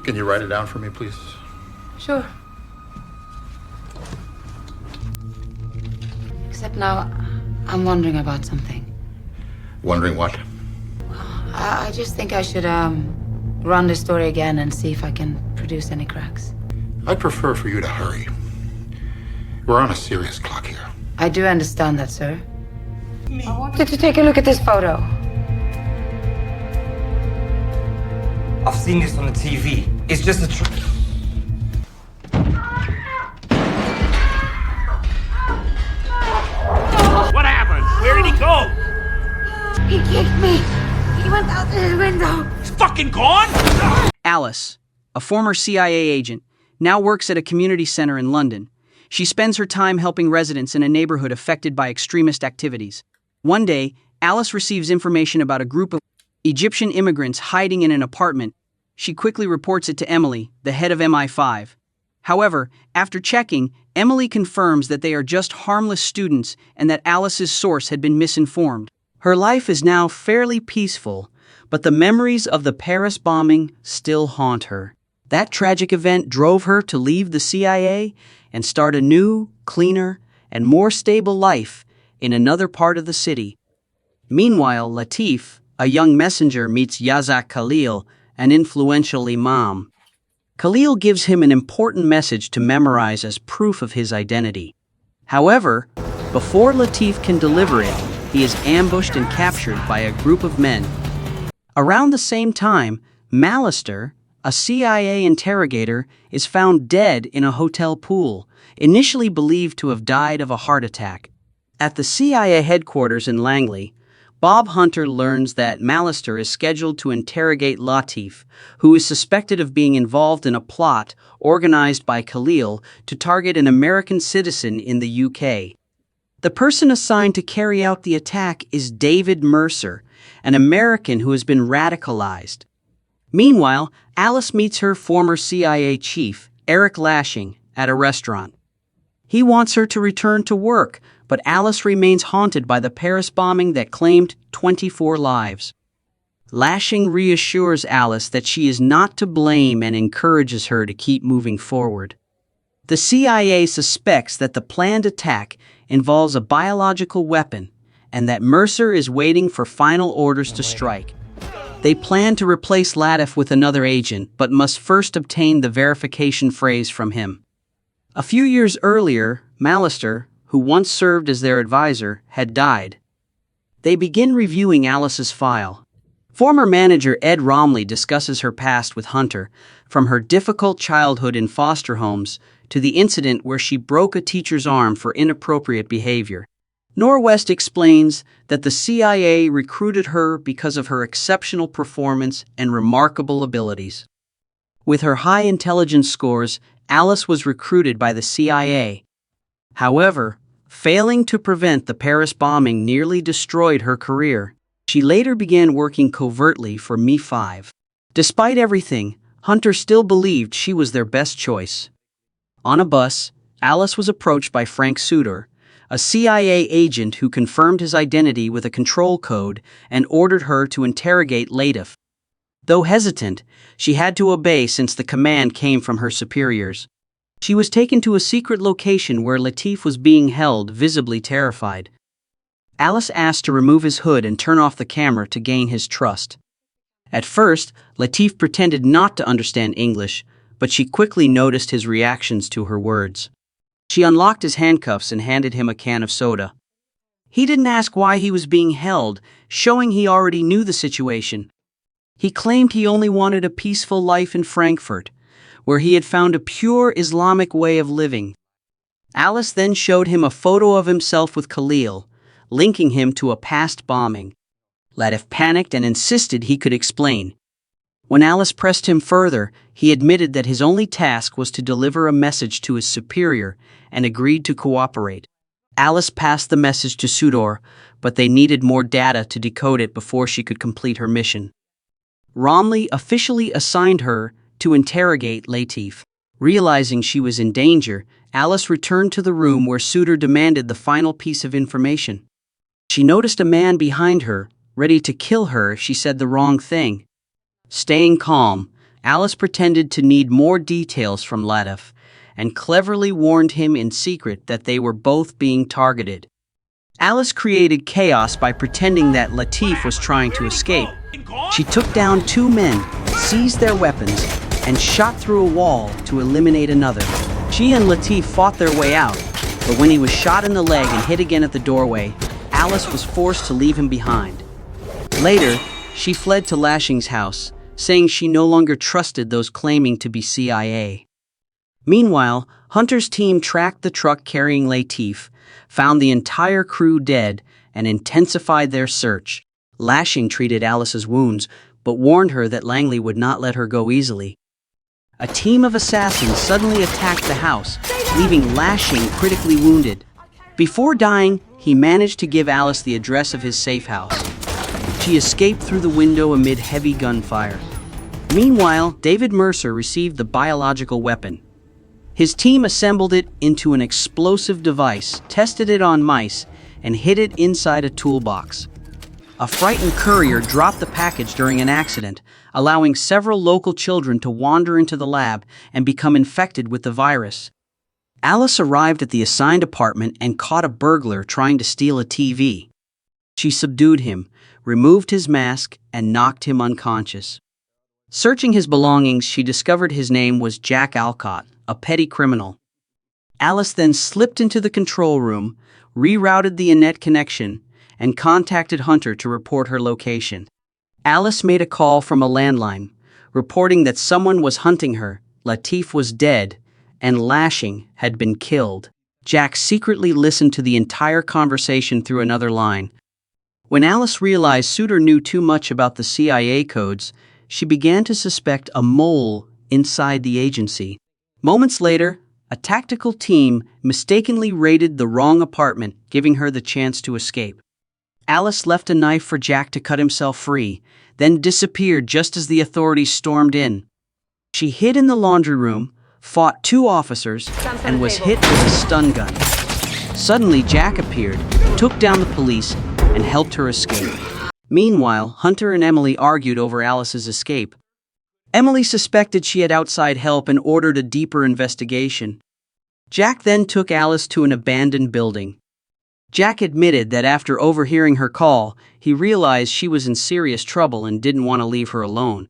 Can you write it down for me, please? Sure. Except now, I'm wondering about something. Wondering what? I just think I should, run the story again and see if I can produce any cracks. I'd prefer for you to hurry. We're on a serious clock here. I do understand that, sir. I wanted to take a look at this photo. I've seen this on the TV. It's just a trick. What happened? Where did he go? He kicked me. He went out the window. He's fucking gone? Alice, a former CIA agent, now works at a community center in London. She spends her time helping residents in a neighborhood affected by extremist activities. One day, Alice receives information about a group of Egyptian immigrants hiding in an apartment. She quickly reports it to Emily, the head of MI5. However, after checking, Emily confirms that they are just harmless students and that Alice's source had been misinformed. Her life is now fairly peaceful, but the memories of the Paris bombing still haunt her. That tragic event drove her to leave the CIA and start a new, cleaner, and more stable life in another part of the city. Meanwhile, Latif, a young messenger, meets Yazak Khalil, an influential imam. Khalil gives him an important message to memorize as proof of his identity. However, before Latif can deliver it, he is ambushed and captured by a group of men. Around the same time, Malister, a CIA interrogator, is found dead in a hotel pool, initially believed to have died of a heart attack. At the CIA headquarters in Langley, Bob Hunter learns that Malister is scheduled to interrogate Latif, who is suspected of being involved in a plot organized by Khalil to target an American citizen in the UK. The person assigned to carry out the attack is David Mercer, an American who has been radicalized. Meanwhile, Alice meets her former CIA chief, Eric Lashing, at a restaurant. He wants her to return to work, but Alice remains haunted by the Paris bombing that claimed 24 lives. Lashing reassures Alice that she is not to blame and encourages her to keep moving forward. The CIA suspects that the planned attack involves a biological weapon and that Mercer is waiting for final orders to strike. They plan to replace Latif with another agent, but must first obtain the verification phrase from him. A few years earlier, Malister, who once served as their advisor, had died. They begin reviewing Alice's file. Former manager Ed Romley discusses her past with Hunter, from her difficult childhood in foster homes to the incident where she broke a teacher's arm for inappropriate behavior. Norwest explains that the CIA recruited her because of her exceptional performance and remarkable abilities. With her high intelligence scores, Alice was recruited by the CIA. However, failing to prevent the Paris bombing nearly destroyed her career. She later began working covertly for MI5. Despite everything, Hunter still believed she was their best choice. On a bus, Alice was approached by Frank Suter, a CIA agent who confirmed his identity with a control code and ordered her to interrogate Latif. Though hesitant, she had to obey since the command came from her superiors. She was taken to a secret location where Latif was being held, visibly terrified. Alice asked to remove his hood and turn off the camera to gain his trust. At first, Latif pretended not to understand English, but she quickly noticed his reactions to her words. She unlocked his handcuffs and handed him a can of soda. He didn't ask why he was being held, showing he already knew the situation. He claimed he only wanted a peaceful life in Frankfurt, where he had found a pure Islamic way of living. Alice then showed him a photo of himself with Khalil, linking him to a past bombing. Latif panicked and insisted he could explain. When Alice pressed him further, he admitted that his only task was to deliver a message to his superior and agreed to cooperate. Alice passed the message to Sudor, but they needed more data to decode it before she could complete her mission. Romley officially assigned her to interrogate Latif. Realizing she was in danger, Alice returned to the room where Suter demanded the final piece of information. She noticed a man behind her, ready to kill her if she said the wrong thing. Staying calm, Alice pretended to need more details from Latif and cleverly warned him in secret that they were both being targeted. Alice created chaos by pretending that Latif was trying to escape. She took down two men, seized their weapons, and shot through a wall to eliminate another. She and Latif fought their way out, but when he was shot in the leg and hit again at the doorway, Alice was forced to leave him behind. Later, she fled to Lashing's house, saying she no longer trusted those claiming to be CIA. Meanwhile, Hunter's team tracked the truck carrying Latif, found the entire crew dead, and intensified their search. Lashing treated Alice's wounds, but warned her that Langley would not let her go easily. A team of assassins suddenly attacked the house, leaving Lashing critically wounded. Before dying, he managed to give Alice the address of his safe house. She escaped through the window amid heavy gunfire. Meanwhile, David Mercer received the biological weapon. His team assembled it into an explosive device, tested it on mice, and hid it inside a toolbox. A frightened courier dropped the package during an accident, allowing several local children to wander into the lab and become infected with the virus. Alice arrived at the assigned apartment and caught a burglar trying to steal a TV. She subdued him, removed his mask, and knocked him unconscious. Searching his belongings, she discovered his name was Jack Alcott, a petty criminal. Alice then slipped into the control room, rerouted the Annette connection, and contacted Hunter to report her location. Alice made a call from a landline, reporting that someone was hunting her, Latif was dead, and Lashing had been killed. Jack secretly listened to the entire conversation through another line. When Alice realized Suter knew too much about the CIA codes, she began to suspect a mole inside the agency. Moments later, a tactical team mistakenly raided the wrong apartment, giving her the chance to escape. Alice left a knife for Jack to cut himself free, then disappeared just as the authorities stormed in. She hid in the laundry room, fought two officers, and was hit with a stun gun. Suddenly, Jack appeared, took down the police, and helped her escape. Meanwhile, Hunter and Emily argued over Alice's escape. Emily suspected she had outside help and ordered a deeper investigation. Jack then took Alice to an abandoned building. Jack admitted that after overhearing her call, he realized she was in serious trouble and didn't want to leave her alone.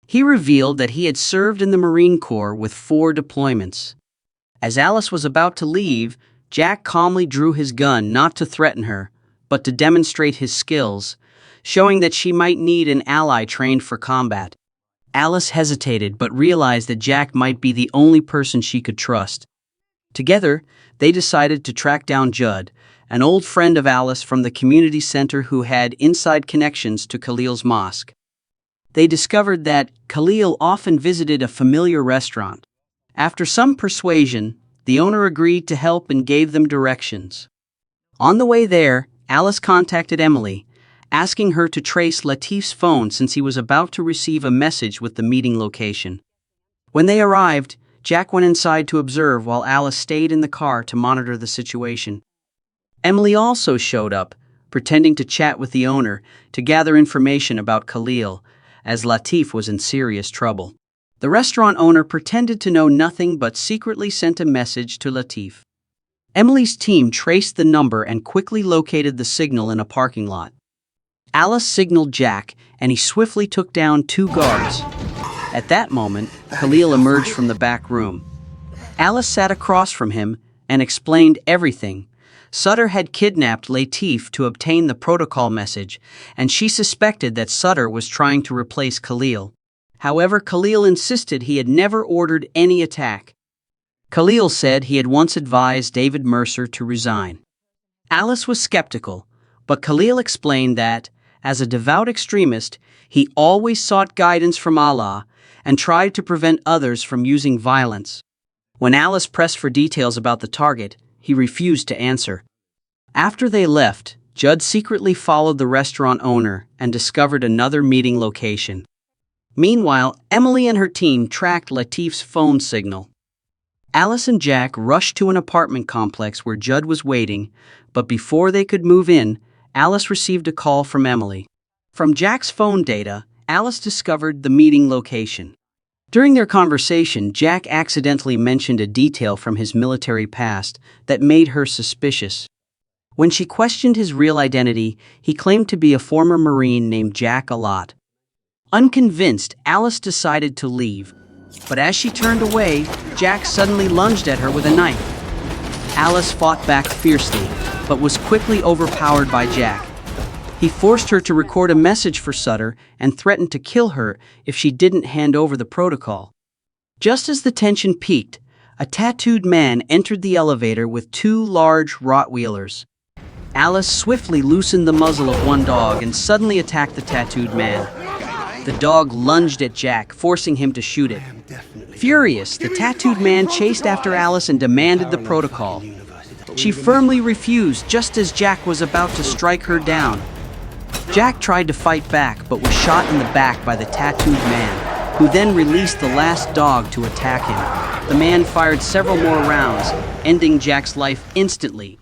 He revealed that he had served in the Marine Corps with 4 deployments. As Alice was about to leave, Jack calmly drew his gun not to threaten her, but to demonstrate his skills, showing that she might need an ally trained for combat. Alice hesitated but realized that Jack might be the only person she could trust. Together, they decided to track down Judd, an old friend of Alice from the community center who had inside connections to Khalil's mosque. They discovered that Khalil often visited a familiar restaurant. After some persuasion, the owner agreed to help and gave them directions. On the way there, Alice contacted Emily, asking her to trace Latif's phone since he was about to receive a message with the meeting location. When they arrived, Jack went inside to observe while Alice stayed in the car to monitor the situation. Emily also showed up, pretending to chat with the owner to gather information about Khalil, as Latif was in serious trouble. The restaurant owner pretended to know nothing but secretly sent a message to Latif. Emily's team traced the number and quickly located the signal in a parking lot. Alice signaled Jack, and he swiftly took down 2 guards. At that moment, Khalil emerged from the back room. Alice sat across from him and explained everything. Sutter had kidnapped Latif to obtain the protocol message, and she suspected that Sutter was trying to replace Khalil. However, Khalil insisted he had never ordered any attack. Khalil said he had once advised David Mercer to resign. Alice was skeptical, but Khalil explained that, as a devout extremist, he always sought guidance from Allah and tried to prevent others from using violence. When Alice pressed for details about the target, he refused to answer. After they left, Judd secretly followed the restaurant owner and discovered another meeting location. Meanwhile, Emily and her team tracked Latif's phone signal. Alice and Jack rushed to an apartment complex where Judd was waiting, but before they could move in, Alice received a call from Emily. From Jack's phone data, Alice discovered the meeting location. During their conversation, Jack accidentally mentioned a detail from his military past that made her suspicious. When she questioned his real identity, he claimed to be a former Marine named Jack Alot. Unconvinced, Alice decided to leave. But as she turned away, Jack suddenly lunged at her with a knife. Alice fought back fiercely, but was quickly overpowered by Jack. He forced her to record a message for Sutter and threatened to kill her if she didn't hand over the protocol. Just as the tension peaked, a tattooed man entered the elevator with 2 large Rottweilers. Alice swiftly loosened the muzzle of one dog and suddenly attacked the tattooed man. The dog lunged at Jack, forcing him to shoot it. Furious, the tattooed man chased after Alice and demanded the protocol. She firmly refused just as Jack was about to strike her down. Jack tried to fight back but was shot in the back by the tattooed man, who then released the last dog to attack him. The man fired several more rounds, ending Jack's life instantly.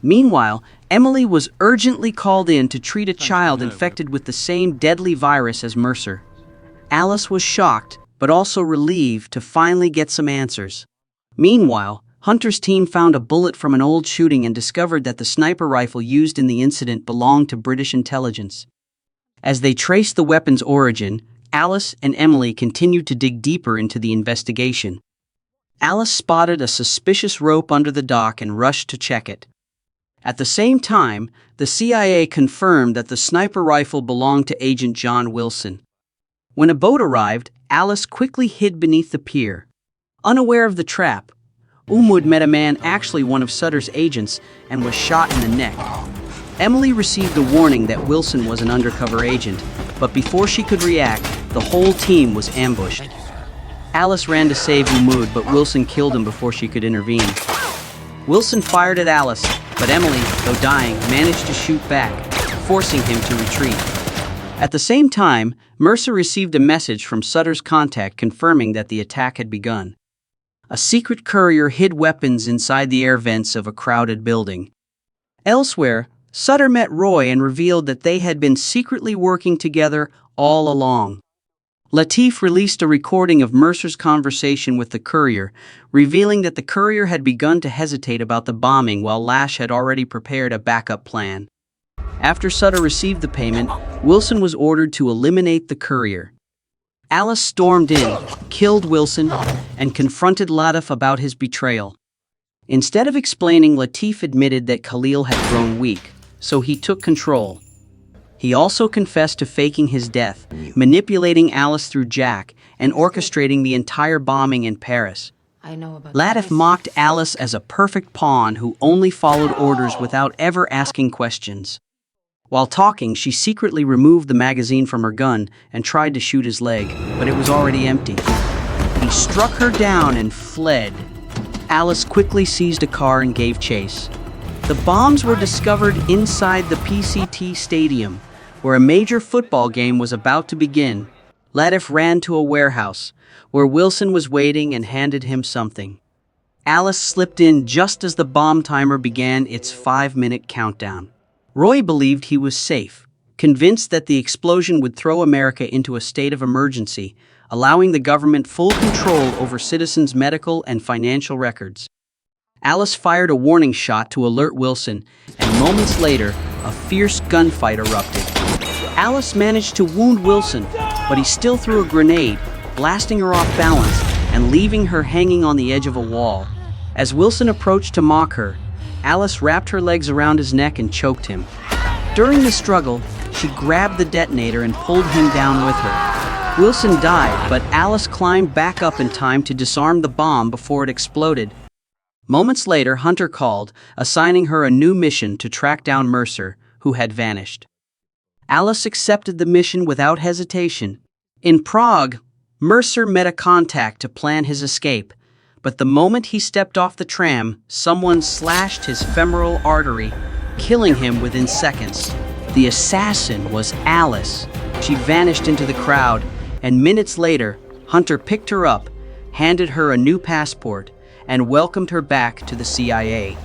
Meanwhile, Emily was urgently called in to treat a child infected with the same deadly virus as Mercer. Alice was shocked, but also relieved to finally get some answers. Meanwhile, Hunter's team found a bullet from an old shooting and discovered that the sniper rifle used in the incident belonged to British intelligence. As they traced the weapon's origin, Alice and Emily continued to dig deeper into the investigation. Alice spotted a suspicious rope under the dock and rushed to check it. At the same time, the CIA confirmed that the sniper rifle belonged to Agent John Wilson. When a boat arrived, Alice quickly hid beneath the pier. Unaware of the trap, Umud met a man actually one of Sutter's agents and was shot in the neck. Emily received a warning that Wilson was an undercover agent, but before she could react, the whole team was ambushed. Alice ran to save Umud, but Wilson killed him before she could intervene. Wilson fired at Alice, but Emily, though dying, managed to shoot back, forcing him to retreat. At the same time, Mercer received a message from Sutter's contact confirming that the attack had begun. A secret courier hid weapons inside the air vents of a crowded building. Elsewhere, Sutter met Roy and revealed that they had been secretly working together all along. Latif released a recording of Mercer's conversation with the courier, revealing that the courier had begun to hesitate about the bombing while Lash had already prepared a backup plan. After Sutter received the payment, Wilson was ordered to eliminate the courier. Alice stormed in, killed Wilson, and confronted Latif about his betrayal. Instead of explaining, Latif admitted that Khalil had grown weak, so he took control. He also confessed to faking his death, manipulating Alice through Jack, and orchestrating the entire bombing in Paris. Latif mocked Alice as a perfect pawn who only followed orders without ever asking questions. While talking, she secretly removed the magazine from her gun and tried to shoot his leg, but it was already empty. He struck her down and fled. Alice quickly seized a car and gave chase. The bombs were discovered inside the PCT Stadium, where a major football game was about to begin. Latif ran to a warehouse, where Wilson was waiting and handed him something. Alice slipped in just as the bomb timer began its 5-minute countdown. Roy believed he was safe, convinced that the explosion would throw America into a state of emergency, allowing the government full control over citizens' medical and financial records. Alice fired a warning shot to alert Wilson, and moments later, a fierce gunfight erupted. Alice managed to wound Wilson, but he still threw a grenade, blasting her off balance and leaving her hanging on the edge of a wall. As Wilson approached to mock her, Alice wrapped her legs around his neck and choked him. During the struggle, she grabbed the detonator and pulled him down with her. Wilson died, but Alice climbed back up in time to disarm the bomb before it exploded. Moments later, Hunter called, assigning her a new mission to track down Mercer, who had vanished. Alice accepted the mission without hesitation. In Prague, Mercer met a contact to plan his escape, but the moment he stepped off the tram, someone slashed his femoral artery, killing him within seconds. The assassin was Alice. She vanished into the crowd, and minutes later, Hunter picked her up, handed her a new passport, and welcomed her back to the CIA.